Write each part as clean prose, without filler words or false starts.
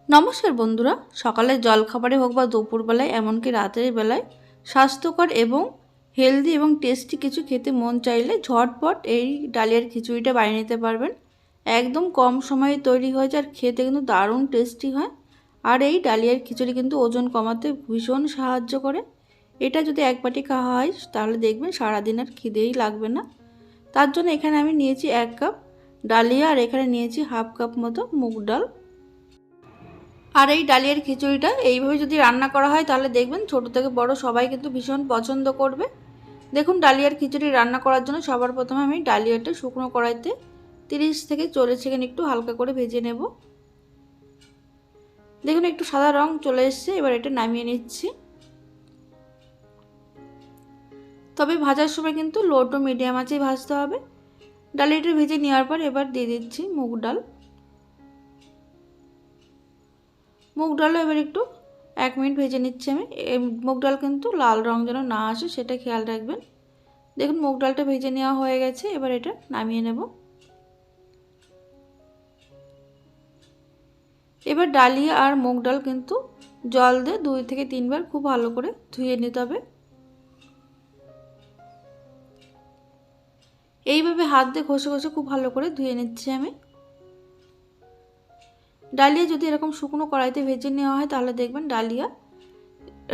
নমস্কার বন্ধুরা, সকালের জলখাবারে হোক বা দুপুরবেলায় এমনকি রাতের বেলায় স্বাস্থ্যকর এবং হেলদি এবং টেস্টি কিছু খেতে মন চাইলে ঝটপট এই ডালিয়ার খিচুড়িটা বানিয়ে নিতে পারবেন। একদম কম সময়ে তৈরি হয়ে যায় আর খেতে কিন্তু দারুণ টেস্টি হয়। আর এই ডালিয়ার খিচুড়ি কিন্তু ওজন কমাতে ভীষণ সাহায্য করে। এটা যদি এক বাটি খাওয়া হয় তাহলে দেখবেন সারাদিন আর খিদেই লাগবে না। তার জন্য এখানে আমি নিয়েছি 1 কাপ ডালিয়া আর এখানে নিয়েছি হাফ কাপ মতো মুগ ডাল। আর এই ডালিয়ার খিচুড়িটা এইভাবে যদি রান্না করা হয় তাহলে দেখবেন ছোট থেকে বড় সবাই কিন্তু ভীষণ পছন্দ করবে। দেখুন, ডালিয়ার খিচুড়ি রান্না করার জন্য সবার প্রথমে আমি ডালিয়াটা শুকনো কড়াইতে 30 থেকে 40 সেকেন্ড একটু হালকা করে ভেজে নেব। দেখুন একটু সাদা রং চলে এসেছে, এবার এটা নামিয়ে নিচ্ছি। তবে ভাজার সময় কিন্তু লো টু মিডিয়াম আঁচেই ভাজতে হবে। ডালিয়াটা ভেজে নেওয়ার পর এবার দিয়ে দিচ্ছি মুগ ডাল। মুগ ডালও এবার একটু 1 মিনিট ভেজে নিচ্ছি আমি। মুগ ডাল কিন্তু লাল রং যেন না আসে সেটা খেয়াল রাখবেন। দেখুন মুগ ডালটা ভেজে নেওয়া হয়ে গেছে, এবার এটা নামিয়ে নেব। এবার ডালিয়া আর মুগ ডাল কিন্তু জল দিয়ে 2 থেকে 3 বার খুব ভালো করে ধুয়ে নিতে হবে। এইভাবে হাত দিয়ে ঘষে ঘষে খুব ভালো করে ধুয়ে নিচ্ছি আমি। ডালিয়া যদি এরকম শুকনো কড়াইতে ভেজে নেওয়া হয় তাহলে দেখবেন ডালিয়া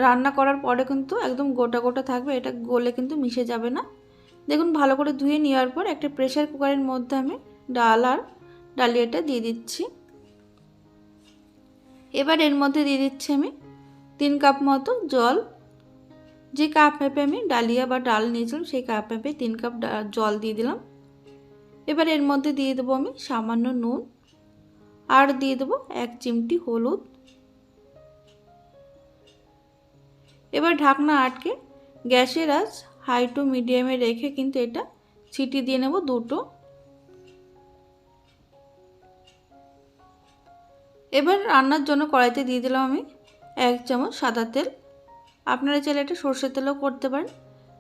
রান্না করার পরে কিন্তু একদম গোটা গোটা থাকবে, এটা গলে কিন্তু মিশে যাবে না। দেখুন ভালো করে ধুয়ে নেওয়ার পর একটা প্রেসার কুকারের মধ্যে আমি ডাল আর ডালিয়াটা দিয়ে দিচ্ছি। এবার এর মধ্যে দিয়ে দিচ্ছি আমি 3 কাপ মতো জল। যে কাপ মেপে আমি ডালিয়া বা ডাল নিয়েছিলাম সেই কাপ মেপে 3 কাপ জল দিয়ে দিলাম। এবার এর মধ্যে দিয়ে দেবো আমি সামান্য নুন আর দিয়ে দেবো 1 চিমটি হলুদ। এবার ঢাকনা আটকে গ্যাসের আঁচ হাই টু মিডিয়ামে রেখে কিন্তু এটা সিটি দিয়ে নেব 2টো। এবার রান্নার জন্য কড়াইতে দিয়ে দিলাম আমি 1 চামচ সাদা তেল। আপনারা চাইলে এটা সরষের তেলও করতে পারেন।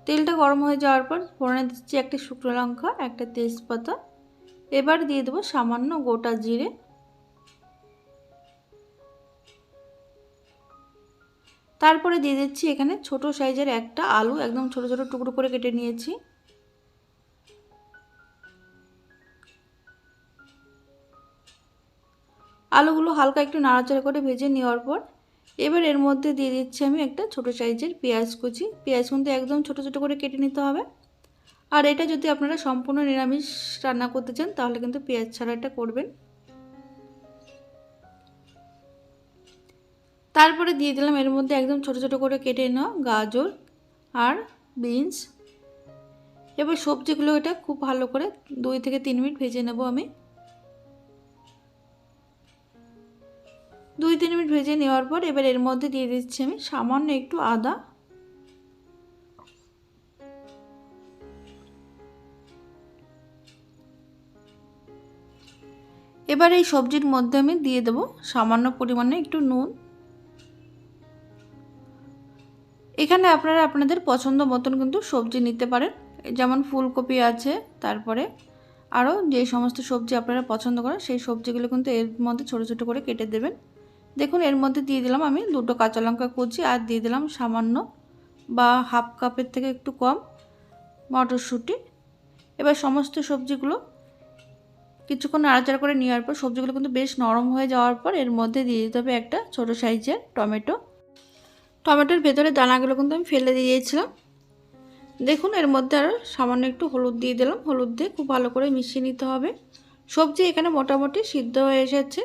তেলটা গরম হয়ে যাওয়ার পর ফোড়নে দিচ্ছি একটা শুকনো লঙ্কা, একটা তেজপাতা। এবার দিয়ে দেবো সামান্য গোটা জিরে। তারপরে দিয়ে দিচ্ছি এখানে ছোট সাইজের একটা আলু, একদম ছোট ছোট টুকরো করে কেটে নিয়েছি। আলুগুলো হালকা একটু নাড়াচাড়া করে ভেজে নেওয়ার পর এবার এর মধ্যে দিয়ে দিচ্ছি আমি একটা ছোট সাইজের পেঁয়াজ কুচি। পেঁয়াজ কিন্তু একদম ছোট ছোট করে কেটে নিতে হবে। আর এটা যদি আপনারা সম্পূর্ণ নিরামিষ রান্না করতে চান তাহলে কিন্তু পেঁয়াজ ছাড়া এটা করবেন। তারপরে দিয়ে দিলাম এর মধ্যে একদম ছোট ছোট করে কেটে নেওয়া গাজর আর বিনস। এবার সবজিগুলো এটা খুব ভালো করে 2 থেকে 3 মিনিট ভেজে নেব আমি। 2-3 মিনিট ভেজে নেওয়ার পর এবার এর মধ্যে দিয়ে দিচ্ছি আমি সামান্য একটু আদা। এবার এই সবজির মধ্যে আমি দিয়ে দেব সামান্য পরিমাণে একটু নুন। এখানে আপনারা আপনাদের পছন্দ মতন কিন্তু সবজি নিতে পারেন, যেমন ফুলকপি আছে, তারপরে আরও যে সমস্ত সবজি আপনারা পছন্দ করেন সেই সবজিগুলো কিন্তু এর মধ্যে ছোট ছোট করে কেটে দেবেন। দেখুন এর মধ্যে দিয়ে দিলাম আমি 2টো কাঁচা লঙ্কা কুচি আর দিয়ে দিলাম সামান্য বা হাফ কাপের থেকে একটু কম মটরশুঁটি। এবার সমস্ত সবজিগুলো কিছুক্ষণ নাড়াচাড়া করে নেওয়ার পর সবজিগুলো কিন্তু বেশ নরম হয়ে যাওয়ার পর এর মধ্যে দিয়ে দিতে হবে একটা ছোট সাইজের টমেটো। টমেটোর ভেতরে দানাগুলো কিন্তু আমি ফেলে দিয়েছিলাম। দেখুন এর মধ্যে আরও সামান্য একটু হলুদ দিয়ে দিলাম। হলুদ দিয়ে খুব ভালো করে মিশিয়ে নিতে হবে। সবজি এখানে মোটামুটি সিদ্ধ হয়ে এসেছে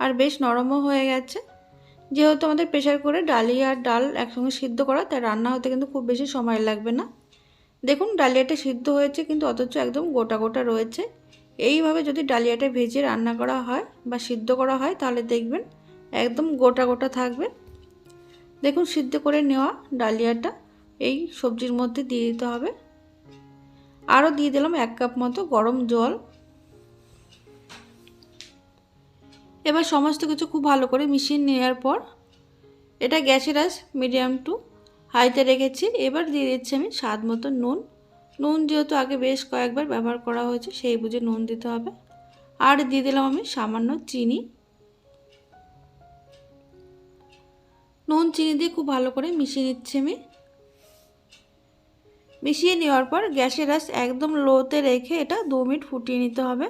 আর বেশ নরমও হয়ে গেছে। যেহেতু আমাদের প্রেসার করে ডালিয়া আর ডাল একসঙ্গে সিদ্ধ করা, তাই রান্না হতে কিন্তু খুব বেশি সময় লাগবে না। দেখুন ডালিয়াটা সিদ্ধ হয়েছে কিন্তু অথচ একদম গোটা গোটা রয়েছে। এইভাবে যদি ডালিয়াটা ভেজে রান্না করা হয় বা সিদ্ধ করা হয় তাহলে দেখবেন একদম গোটা গোটা থাকবে। দেখুন সিদ্ধ করে নেওয়া ডালিয়াটা এই সবজির মধ্যে দিয়ে দিতে হবে। আরও দিয়ে দিলাম 1 কাপ মতো গরম জল। এবার সমস্ত কিছু খুব ভালো করে মিশিয়ে নেওয়ার পর এটা গ্যাসের আঁচ মিডিয়াম টু হাইতে রেখেছি। এবার দিয়ে দিচ্ছি আমি স্বাদ মতো নুন। নুন যেহেতু আগে বেশ কয়েকবার ব্যবহার করা হয়েছে সেই বুঝে নুন দিতে হবে। আর দিয়ে দিলাম আমি সামান্য চিনি। নুন চিনি দিয়ে খুব ভালো করে মিশিয়ে নিচ্ছি আমি। মিশিয়ে নেওয়ার পর গ্যাসের আঁচ একদম লোতে রেখে এটা 2 মিনিট ফুটিয়ে নিতে হবে।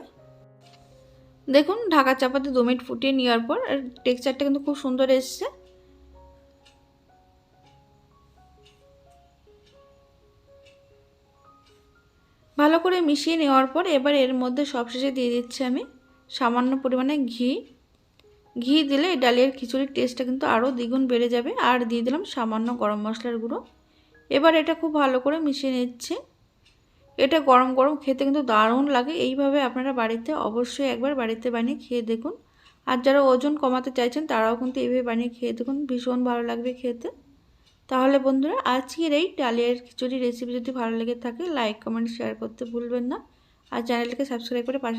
দেখুন ঢাকা চাপাতে 2 মিনিট ফুটিয়ে নেওয়ার পর টেক্সচারটা কিন্তু খুব সুন্দর এসছে। ভালো করে মিশিয়ে নেওয়ার পর এবার এর মধ্যে সবশেষে দিয়ে দিচ্ছি আমি সামান্য পরিমাণে ঘি। ঘি দিলে এই ডালিয়ার খিচুড়ির টেস্টটা কিন্তু আরও দ্বিগুণ বেড়ে যাবে। আর দিয়ে দিলাম সামান্য গরম মশলার গুঁড়ো। এবার এটা খুব ভালো করে মিশিয়ে নিচ্ছি। এটা গরম গরম খেতে কিন্তু দারুণ লাগে। এইভাবে আপনারা বাড়িতে অবশ্যই একবার বাড়িতে বানিয়ে খেয়ে দেখুন। আর যারা ওজন কমাতে চাইছেন তারাও কিন্তু এইভাবে বানিয়ে খেয়ে দেখুন, ভীষণ ভালো লাগবে খেতে। তাহলে বন্ধুরা আজকের এই ডালিয়ার খিচুড়ি রেসিপি যদি ভালো লেগে থাকে লাইক কমেন্ট শেয়ার করতে ভুলবেন না। আর চ্যানেলটাকে সাবস্ক্রাইব করে পাশে